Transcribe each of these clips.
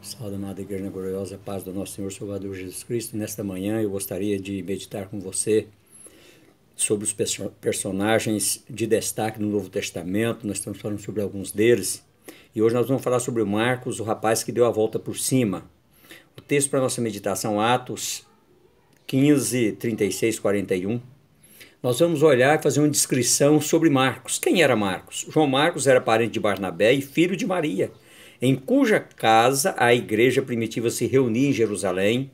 Salve, amada Igreja na gloriosa paz do nosso Senhor Salvador Jesus Cristo. Nesta manhã eu gostaria de meditar com você sobre os personagens de destaque no Novo Testamento. Nós estamos falando sobre alguns deles. E hoje nós vamos falar sobre Marcos, o rapaz que deu a volta por cima. O texto para nossa meditação, Atos 15, 36, 41. Nós vamos olhar e fazer uma descrição sobre Marcos. Quem era Marcos? João Marcos era parente de Barnabé e filho de Maria, em cuja casa a igreja primitiva se reunia em Jerusalém.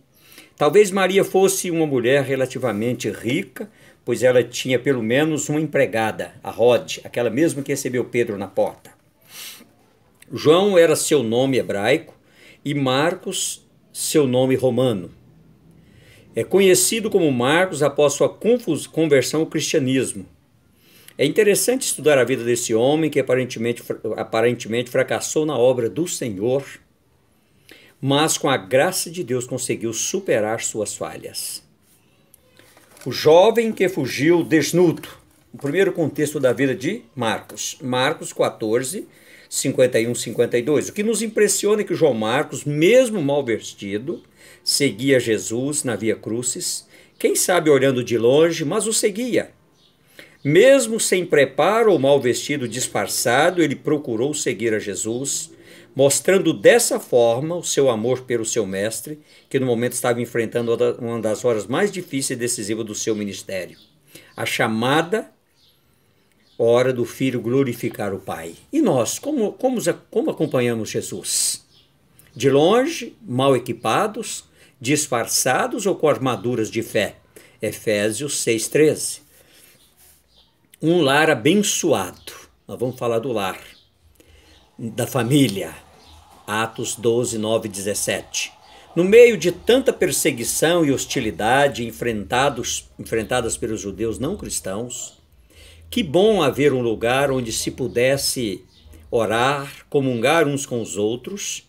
Talvez Maria fosse uma mulher relativamente rica, pois ela tinha pelo menos uma empregada, a Rode, aquela mesma que recebeu Pedro na porta. João era seu nome hebraico e Marcos seu nome romano. É conhecido como Marcos após sua conversão ao cristianismo. É interessante estudar a vida desse homem que aparentemente fracassou na obra do Senhor, mas com a graça de Deus conseguiu superar suas falhas. O jovem que fugiu desnudo. O primeiro contexto da vida de Marcos. Marcos 14, 51, 52. O que nos impressiona é que João Marcos, mesmo mal vestido, seguia Jesus na Via Crucis, quem sabe olhando de longe, mas o seguia. Mesmo sem preparo ou mal vestido, disfarçado, ele procurou seguir a Jesus, mostrando dessa forma o seu amor pelo seu mestre, que no momento estava enfrentando uma das horas mais difíceis e decisivas do seu ministério. A chamada hora do Filho glorificar o Pai. E nós, como acompanhamos Jesus? De longe, mal equipados, disfarçados ou com armaduras de fé? Efésios 6,13. Um lar abençoado. Nós vamos falar do lar, da família. Atos 12, 9 e 17. No meio de tanta perseguição e hostilidade enfrentadas pelos judeus não cristãos, que bom haver um lugar onde se pudesse orar, comungar uns com os outros,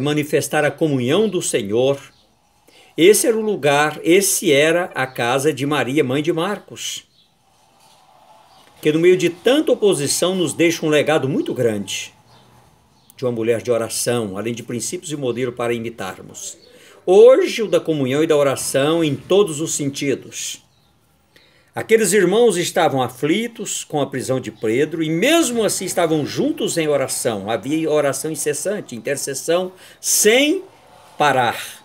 manifestar a comunhão do Senhor. Esse era o lugar, esse era a casa de Maria, mãe de Marcos, que no meio de tanta oposição nos deixa um legado muito grande de uma mulher de oração, além de princípios e modelo para imitarmos. Hoje, o da comunhão e da oração em todos os sentidos. Aqueles irmãos estavam aflitos com a prisão de Pedro e mesmo assim estavam juntos em oração. Havia oração incessante, intercessão sem parar.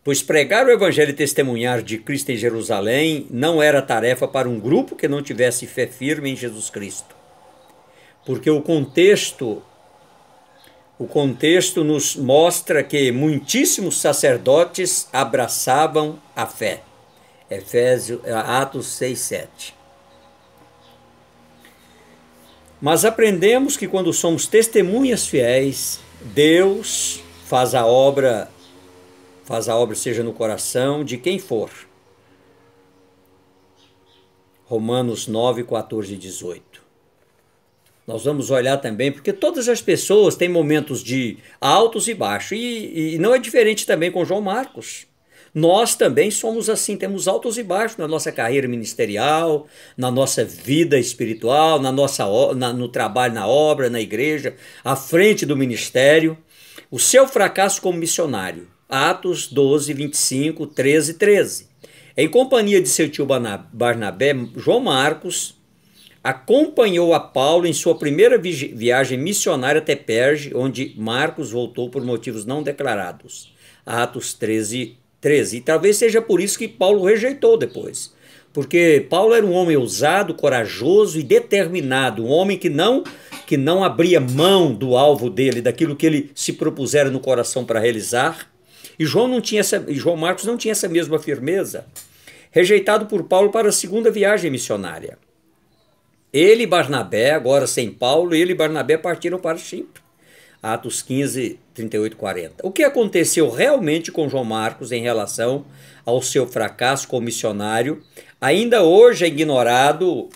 Pois pregar o evangelho e testemunhar de Cristo em Jerusalém não era tarefa para um grupo que não tivesse fé firme em Jesus Cristo. Porque o contexto nos mostra que muitíssimos sacerdotes abraçavam a fé. Atos 6, 7. Mas aprendemos que quando somos testemunhas fiéis, Deus faz a obra seja no coração de quem for. Romanos 9, 14 e 18. Nós vamos olhar também, porque todas as pessoas têm momentos de altos e baixos, e não é diferente também com João Marcos. Nós também somos assim, temos altos e baixos na nossa carreira ministerial, na nossa vida espiritual, no trabalho, na obra, na igreja, à frente do ministério. O seu fracasso como missionário. Atos 12, 25, 13 e 13. Em companhia de seu tio Barnabé, João Marcos acompanhou a Paulo em sua primeira viagem missionária até Perge, onde Marcos voltou por motivos não declarados. Atos 13, 13. E talvez seja por isso que Paulo rejeitou depois. Porque Paulo era um homem ousado, corajoso e determinado, um homem que não abria mão do alvo dele, daquilo que ele se propusera no coração para realizar. E João Marcos não tinha essa mesma firmeza. Rejeitado por Paulo para a segunda viagem missionária. Ele e Barnabé, agora sem Paulo, ele e Barnabé partiram para Chipre. Atos 15, 38 e 40. O que aconteceu realmente com João Marcos em relação ao seu fracasso como missionário, ainda hoje é ignorado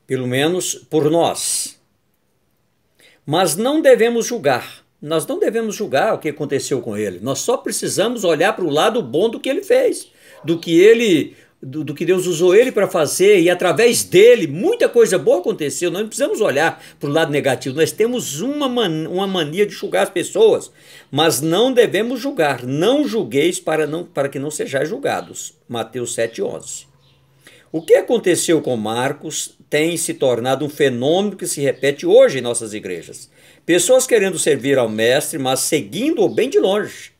pelo menos por nós. Mas não devemos julgar. Nós não devemos julgar o que aconteceu com ele. Nós só precisamos olhar para o lado bom do que ele fez, do que ele do que Deus usou ele para fazer, e através dele muita coisa boa aconteceu. Nós não precisamos olhar para o lado negativo. Nós temos uma mania de julgar as pessoas, mas não devemos julgar. Não julgueis para que não sejais julgados. Mateus 7,11. O que aconteceu com Marcos tem se tornado um fenômeno que se repete hoje em nossas igrejas. Pessoas querendo servir ao mestre, mas seguindo-o bem de longe,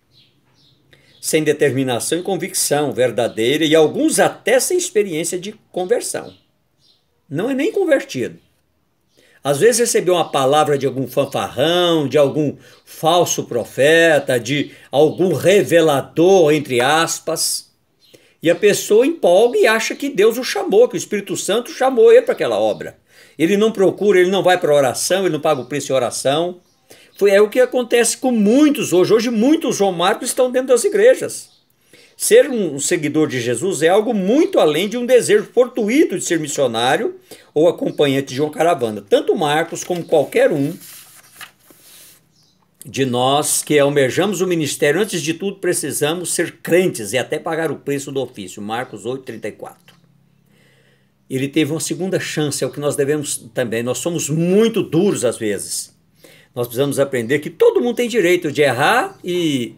sem determinação e convicção verdadeira, e alguns até sem experiência de conversão. Não é nem convertido. Às vezes recebeu uma palavra de algum fanfarrão, de algum falso profeta, de algum revelador, entre aspas, e a pessoa empolga e acha que Deus o chamou, que o Espírito Santo chamou ele para aquela obra. Ele não procura, ele não vai para a oração, ele não paga o preço em oração. É o que acontece com muitos hoje. Hoje muitos João Marcos estão dentro das igrejas. Ser um seguidor de Jesus é algo muito além de um desejo fortuito de ser missionário ou acompanhante de uma caravana. Tanto Marcos como qualquer um de nós que almejamos o ministério, antes de tudo precisamos ser crentes e até pagar o preço do ofício. Marcos 8,34. Ele teve uma segunda chance, é o que nós devemos também. Nós somos muito duros às vezes. Nós precisamos aprender que todo mundo tem direito de errar e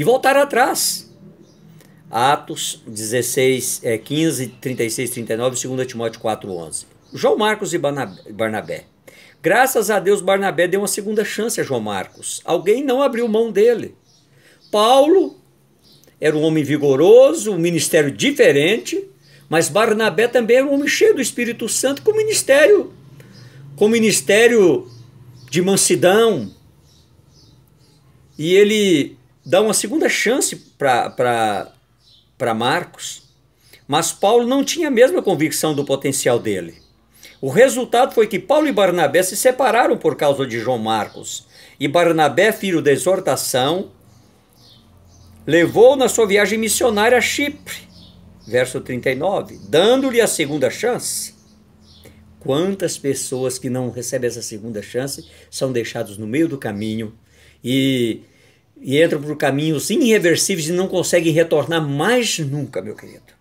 voltar atrás. Atos 16, 15, 36, 39, 2 Timóteo 4, 11. João Marcos e Barnabé. Graças a Deus, Barnabé deu uma segunda chance a João Marcos. Alguém não abriu mão dele. Paulo era um homem vigoroso, um ministério diferente, mas Barnabé também era um homem cheio do Espírito Santo, com ministério de mansidão, e ele dá uma segunda chance para Marcos, mas Paulo não tinha a mesma convicção do potencial dele. O resultado foi que Paulo e Barnabé se separaram por causa de João Marcos, e Barnabé, filho da exortação, levou na sua viagem missionária a Chipre, verso 39, dando-lhe a segunda chance. Quantas pessoas que não recebem essa segunda chance são deixados no meio do caminho e entram por caminhos irreversíveis e não conseguem retornar mais nunca, meu querido.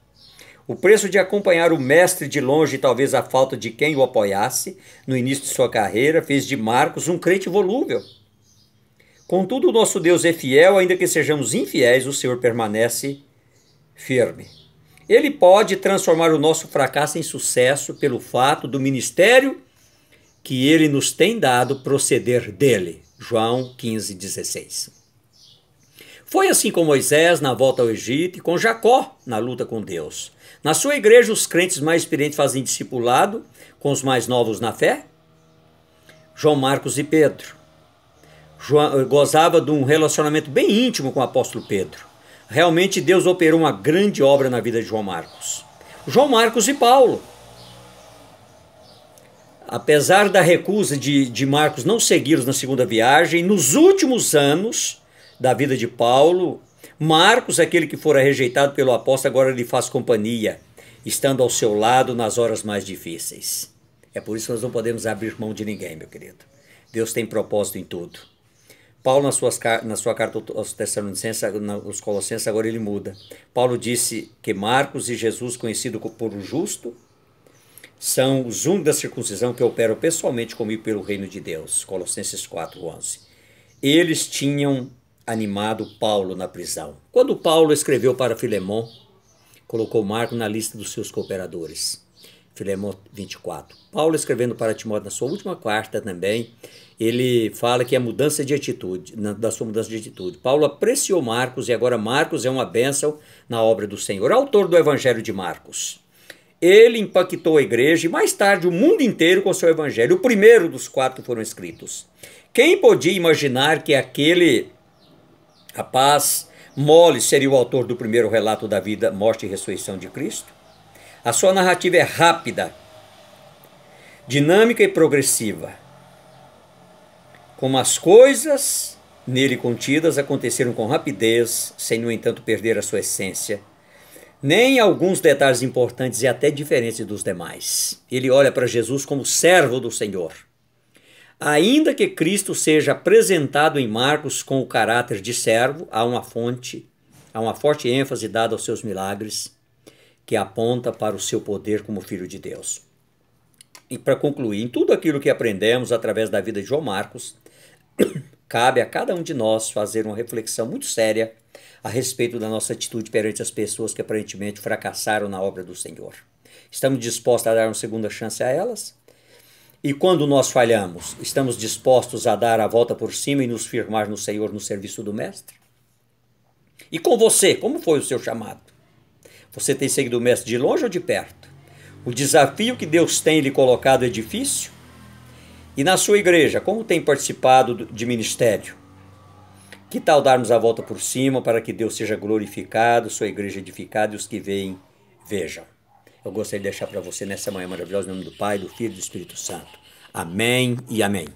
O preço de acompanhar o mestre de longe e talvez a falta de quem o apoiasse no início de sua carreira fez de Marcos um crente volúvel. Contudo, o nosso Deus é fiel, ainda que sejamos infiéis, o Senhor permanece firme. Ele pode transformar o nosso fracasso em sucesso pelo fato do ministério que ele nos tem dado proceder dele. João 15,16. Foi assim com Moisés na volta ao Egito e com Jacó na luta com Deus. Na sua igreja, os crentes mais experientes fazem discipulado com os mais novos na fé. João Marcos e Pedro. João gozava de um relacionamento bem íntimo com o apóstolo Pedro. Realmente Deus operou uma grande obra na vida de João Marcos. João Marcos e Paulo. Apesar da recusa de Marcos não segui-los na segunda viagem, nos últimos anos da vida de Paulo, Marcos, aquele que fora rejeitado pelo apóstolo, agora lhe faz companhia, estando ao seu lado nas horas mais difíceis. É por isso que nós não podemos abrir mão de ninguém, meu querido. Deus tem propósito em tudo. Paulo, na sua carta aos Tessalonicenses, aos Colossenses, agora ele muda. Paulo disse que Marcos e Jesus, conhecido por o justo, são os únicos da circuncisão que operam pessoalmente comigo pelo reino de Deus. Colossenses 4:11. Eles tinham animado Paulo na prisão. Quando Paulo escreveu para Filemon, colocou Marcos na lista dos seus cooperadores. Filemon 24. Paulo, escrevendo para Timóteo na sua última carta também, ele fala que é mudança de atitude, da sua mudança de atitude. Paulo apreciou Marcos e agora Marcos é uma bênção na obra do Senhor. Autor do Evangelho de Marcos. Ele impactou a igreja e mais tarde o mundo inteiro com seu evangelho, o primeiro dos 4 que foram escritos. Quem podia imaginar que aquele rapaz mole seria o autor do primeiro relato da vida, morte e ressurreição de Cristo? A sua narrativa é rápida, dinâmica e progressiva. Como as coisas nele contidas aconteceram com rapidez, sem, no entanto, perder a sua essência, nem alguns detalhes importantes e até diferentes dos demais. Ele olha para Jesus como servo do Senhor. Ainda que Cristo seja apresentado em Marcos com o caráter de servo, há uma forte ênfase dada aos seus milagres, que aponta para o seu poder como Filho de Deus. E para concluir, em tudo aquilo que aprendemos através da vida de João Marcos, cabe a cada um de nós fazer uma reflexão muito séria a respeito da nossa atitude perante as pessoas que aparentemente fracassaram na obra do Senhor. Estamos dispostos a dar uma segunda chance a elas? E quando nós falhamos, estamos dispostos a dar a volta por cima e nos firmar no Senhor no serviço do Mestre? E com você, como foi o seu chamado? Você tem seguido o Mestre de longe ou de perto? O desafio que Deus tem lhe colocado é difícil? E na sua igreja, como tem participado de ministério? Que tal darmos a volta por cima para que Deus seja glorificado, sua igreja edificada e os que veem, vejam? Eu gostaria de deixar para você nessa manhã maravilhosa, em nome do Pai, do Filho e do Espírito Santo. Amém e amém.